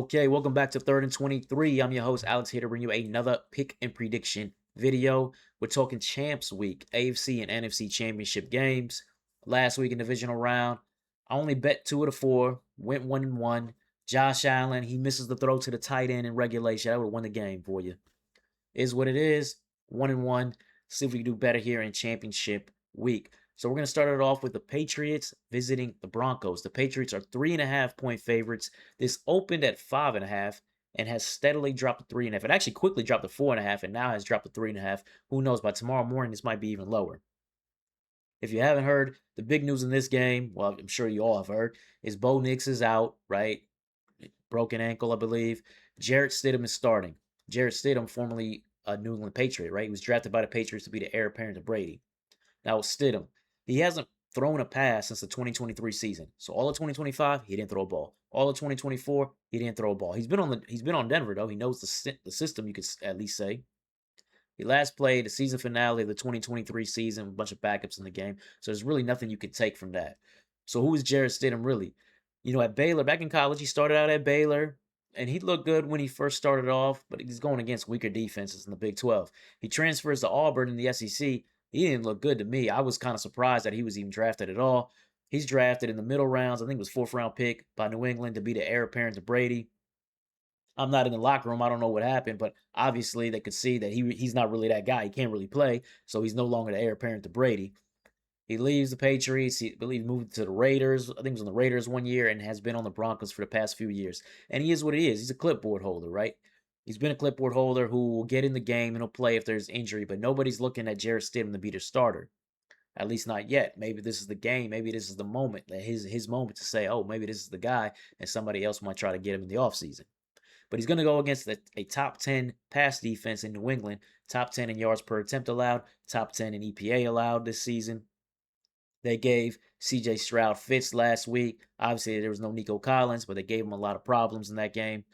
Okay, welcome back to 3rd and 23. I'm your host, Alex, here to bring you another pick and prediction video. We're talking Champs Week, AFC and NFC Championship games. Last week in divisional round, I only bet 2 of the 4, went 1-1. Josh Allen, he misses the throw to the tight end in regulation. That would have won the game for you. Is what it is, 1-1. See if we can do better here in Championship Week. So we're going to start it off with the Patriots visiting the Broncos. The Patriots are 3.5-point favorites. This opened at 5.5 and has steadily dropped to 3.5. It actually quickly dropped to 4.5 and now has dropped to 3.5. Who knows? By tomorrow morning, this might be even lower. If you haven't heard, the big news in this game, well, I'm sure you all have heard, is Bo Nix is out, right? Broken ankle, I believe. Jarrett Stidham is starting. Jarrett Stidham, formerly a New England Patriot, right? He was drafted by the Patriots to be the heir apparent to Brady. Now, Stidham, he hasn't thrown a pass since the 2023 season. So all of 2025, he didn't throw a ball. All of 2024, he didn't throw a ball. He's been on Denver though. He knows the system, you could at least say. He last played the season finale of the 2023 season, a bunch of backups in the game. So there's really nothing you could take from that. So who is Jarrett Stidham really? At Baylor, back in college, he started out at Baylor, and he looked good when he first started off, but he's going against weaker defenses in the Big 12. He transfers to Auburn in the SEC. He didn't look good to me. I was kind of surprised that he was even drafted at all. He's drafted in the middle rounds. I think it was 4th-round pick by New England to be the heir apparent to Brady. I'm not in the locker room. I don't know what happened, but obviously they could see that he's not really that guy. He can't really play, so he's no longer the heir apparent to Brady. He leaves the Patriots. He, I believe, moved to the Raiders. I think he was on the Raiders one year and has been on the Broncos for the past few years. And he is what he is. He's a clipboard holder, right? He's been a clipboard holder who will get in the game and he'll play if there's injury, but nobody's looking at Jarrett Stidham to be their starter. At least not yet. Maybe this is the game. Maybe this is the moment, his moment to say, oh, maybe this is the guy, and somebody else might try to get him in the offseason. But he's going to go against a top 10 pass defense in New England, top 10 in yards per attempt allowed, top 10 in EPA allowed this season. They gave C.J. Stroud fits last week. Obviously, there was no Nico Collins, but they gave him a lot of problems in that game.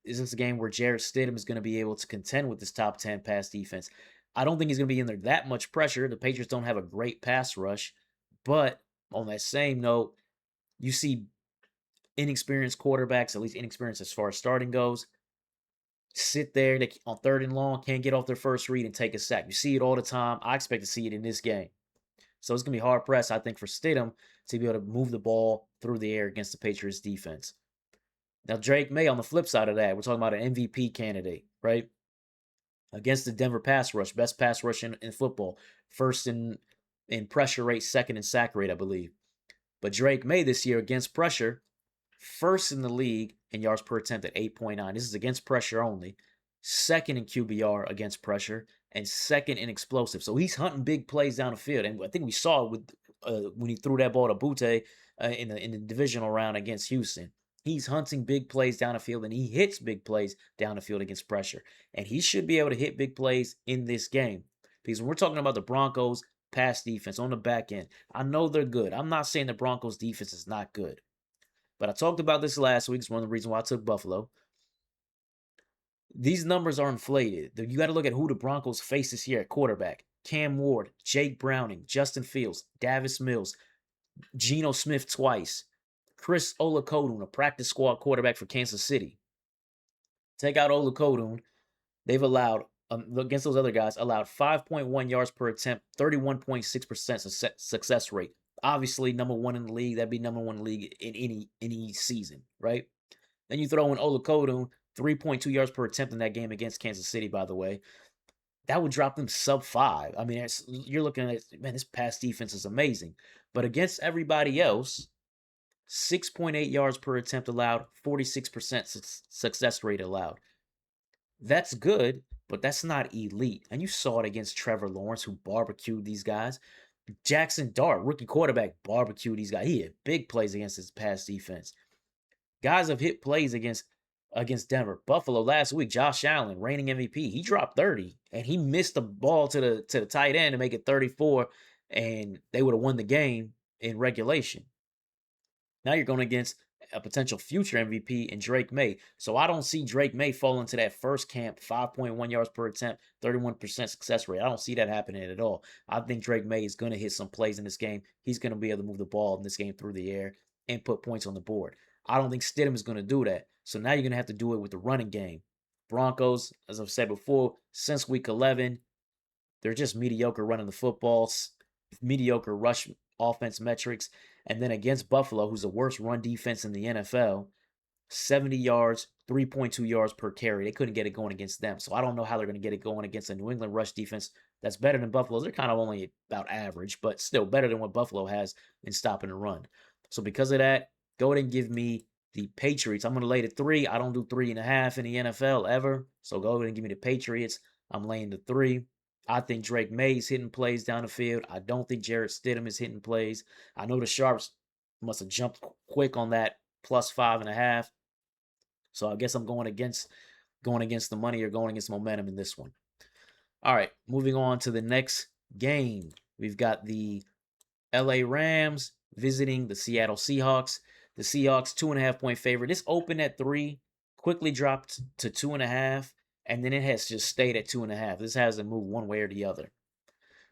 This is a game where Jarrett Stidham is going to be able to contend with this top 10 pass defense. I don't think he's going to be in there that much pressure. The Patriots don't have a great pass rush. But on that same note, you see inexperienced quarterbacks, at least inexperienced as far as starting goes, sit there on 3rd and long, can't get off their first read and take a sack. You see it all the time. I expect to see it in this game. So it's going to be hard pressed, I think, for Stidham to be able to move the ball through the air against the Patriots defense. Now, Drake May, on the flip side of that, we're talking about an MVP candidate, right? Against the Denver pass rush, best pass rush in football. First in pressure rate, second in sack rate, I believe. But Drake May this year against pressure, first in the league in yards per attempt at 8.9. This is against pressure only. Second in QBR against pressure, and second in explosive. So he's hunting big plays down the field. And I think we saw it with when he threw that ball to Butte in the divisional round against Houston. He's hunting big plays down the field, and he hits big plays down the field against pressure. And he should be able to hit big plays in this game. Because when we're talking about the Broncos pass defense on the back end, I know they're good. I'm not saying the Broncos defense is not good. But I talked about this last week. It's one of the reasons why I took Buffalo. These numbers are inflated. You got to look at who the Broncos face this year at quarterback. Cam Ward, Jake Browning, Justin Fields, Davis Mills, Geno Smith twice, Chris Olakodun, a practice squad quarterback for Kansas City. Take out Olakodun. They've allowed, against those other guys, allowed 5.1 yards per attempt, 31.6% success rate. Obviously, number one in the league. That'd be number one in the league in any season, right? Then you throw in Olakodun, 3.2 yards per attempt in that game against Kansas City, by the way. That would drop them sub 5. I mean, you're looking at, man, this pass defense is amazing. But against everybody else, 6.8 yards per attempt allowed, 46% success rate allowed. That's good, but that's not elite. And you saw it against Trevor Lawrence, who barbecued these guys. Jackson Dart, rookie quarterback, barbecued these guys. He hit big plays against his pass defense. Guys have hit plays against Denver. Buffalo last week, Josh Allen, reigning MVP, he dropped 30, and he missed the ball to the tight end to make it 34, and they would have won the game in regulation. Now you're going against a potential future MVP in Drake May. So I don't see Drake May fall into that first camp, 5.1 yards per attempt, 31% success rate. I don't see that happening at all. I think Drake May is going to hit some plays in this game. He's going to be able to move the ball in this game through the air and put points on the board. I don't think Stidham is going to do that. So now you're going to have to do it with the running game. Broncos, as I've said before, since week 11, they're just mediocre running the football, mediocre rush offense metrics. And then against Buffalo, who's the worst run defense in the NFL, 70 yards, 3.2 yards per carry. They couldn't get it going against them. So I don't know how they're going to get it going against a New England rush defense that's better than Buffalo's. They're kind of only about average, but still better than what Buffalo has in stopping the run. So because of that, go ahead and give me the Patriots. I'm going to lay the 3. I don't do 3.5 in the NFL ever. So go ahead and give me the Patriots. I'm laying the 3. I think Drake May's hitting plays down the field. I don't think Jarrett Stidham is hitting plays. I know the Sharps must have jumped quick on that plus 5.5. So I guess I'm going against the money or going against momentum in this one. All right, moving on to the next game. We've got the LA Rams visiting the Seattle Seahawks. The Seahawks 2.5-point favorite. This opened at 3, quickly dropped to 2.5, and then it has just stayed at 2.5. This hasn't moved one way or the other.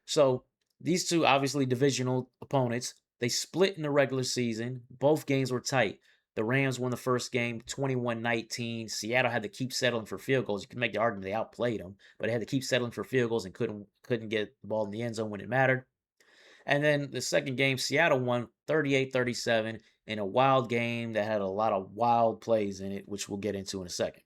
So these two obviously divisional opponents. They split in the regular season. Both games were tight. The Rams won the first game 21-19. Seattle had to keep settling for field goals. You can make the argument they outplayed them, but they had to keep settling for field goals and couldn't get the ball in the end zone when it mattered. And then the second game, Seattle won 38-37 in a wild game that had a lot of wild plays in it, which we'll get into in a second.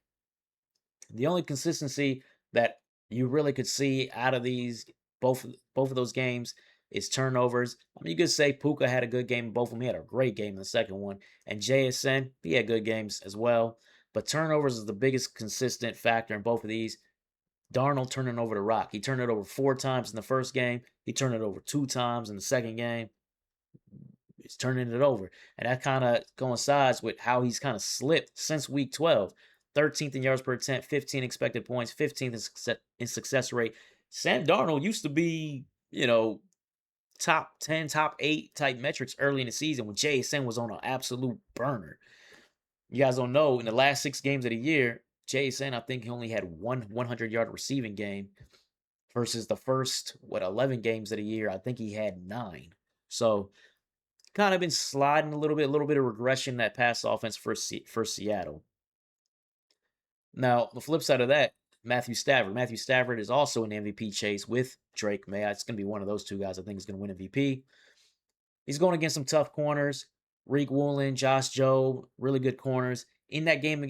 The only consistency that you really could see out of these both of those games is turnovers. I mean, you could say Puka had a good game in both of them. He had a great game in the second one. And JSN, he had good games as well. But turnovers is the biggest consistent factor in both of these. Darnold turning over the rock. He turned it over 4 times in the first game. He turned it over 2 times in the second game. He's turning it over. And that kind of coincides with how he's kind of slipped since week 12. 13th in yards per attempt, 15 expected points, 15th in success rate. Sam Darnold used to be, top 10, top 8 type metrics early in the season when JSN was on an absolute burner. You guys don't know, in the last 6 games of the year, JSN, I think he only had one 100-yard receiving game versus the first, 11 games of the year, I think he had 9. So, kind of been sliding a little bit of regression in that pass offense for Seattle. Now, the flip side of that, Matthew Stafford. Matthew Stafford is also in the MVP chase with Drake May. It's going to be one of those two guys I think is going to win MVP. He's going against some tough corners. Reek Woolen, Josh Jobe, really good corners. In that game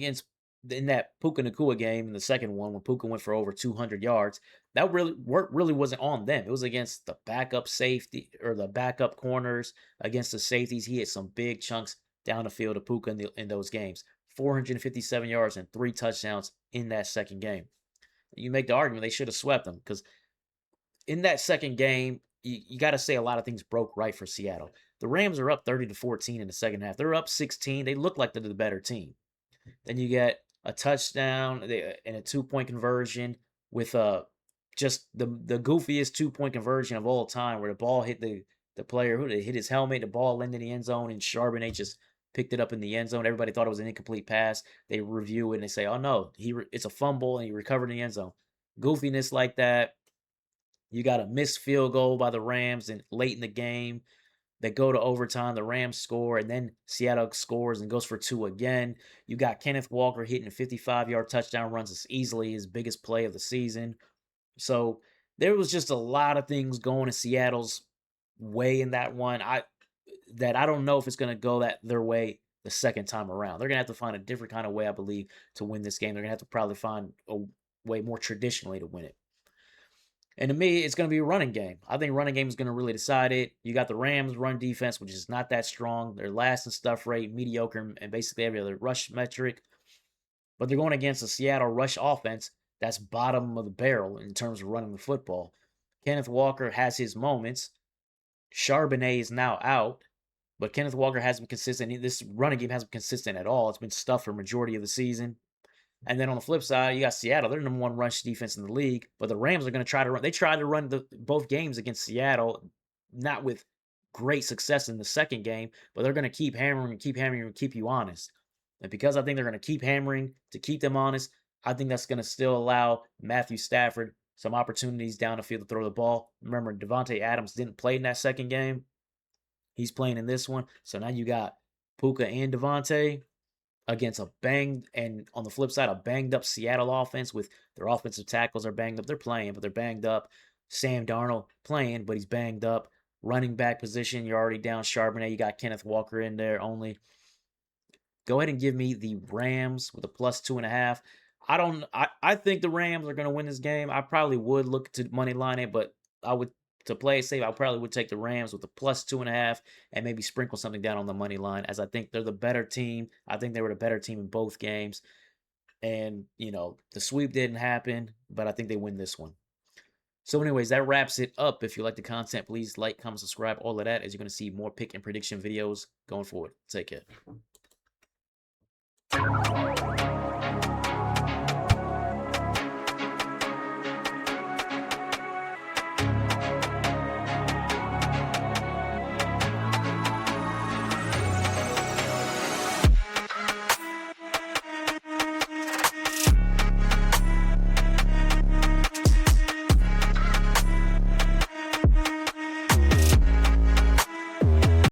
in that Puka Nacua game, in the second one, when Puka went for over 200 yards, that work really wasn't on them. It was against the backup safety or the backup corners, against the safeties. He hit some big chunks down the field of Puka in those games. 457 yards and 3 touchdowns in that second game. You make the argument they should have swept them because in that second game, you got to say a lot of things broke right for Seattle. The Rams are up 30-14 in the second half. They're up 16. They look like they're the better team. Then you get a touchdown and a 2-point conversion with just the goofiest 2-point conversion of all time, where the ball hit the player who hit his helmet, the ball landed in the end zone, and Charbonnet just picked it up in the end zone. Everybody thought it was an incomplete pass. They review it and they say, "Oh no, it's a fumble and he recovered in the end zone." Goofiness like that. You got a missed field goal by the Rams and late in the game. They go to overtime. The Rams score, and then Seattle scores and goes for 2 again. You got Kenneth Walker hitting 55-yard touchdown runs. It's easily his biggest play of the season. So there was just a lot of things going in Seattle's way in that one. I don't know if it's going to go their way the second time around. They're going to have to find a different kind of way, I believe, to win this game. They're going to have to probably find a way more traditionally to win it. And to me, it's going to be a running game. I think running game is going to really decide it. You got the Rams run defense, which is not that strong. They're last in stuff rate, mediocre, and basically every other rush metric. But they're going against a Seattle rush offense that's bottom of the barrel in terms of running the football. Kenneth Walker has his moments. Charbonnet is now out. But Kenneth Walker hasn't been consistent. This running game hasn't been consistent at all. It's been stuffed for a majority of the season. And then on the flip side, you got Seattle. They're the number 1 rush defense in the league. But the Rams are going to try to run. They tried to run both games against Seattle, not with great success in the second game. But they're going to keep hammering and keep you honest. And because I think they're going to keep hammering to keep them honest, I think that's going to still allow Matthew Stafford some opportunities down the field to throw the ball. Remember, Devontae Adams didn't play in that second game. He's playing in this one. So now you got Puka and Devontae against and on the flip side, a banged up Seattle offense with their offensive tackles are banged up. They're playing, but they're banged up. Sam Darnold playing, but he's banged up. Running back position, you're already down Charbonnet. You got Kenneth Walker in there only. Go ahead and give me the Rams with a +2.5. I think the Rams are gonna win this game. I probably would look to money line it, but I would to play it safe, I probably would take the Rams with a +2.5 and maybe sprinkle something down on the money line as I think they're the better team. I think they were the better team in both games. And, the sweep didn't happen, but I think they win this one. So, anyways, that wraps it up. If you like the content, please like, comment, subscribe, all of that, as you're going to see more pick and prediction videos going forward. Take care.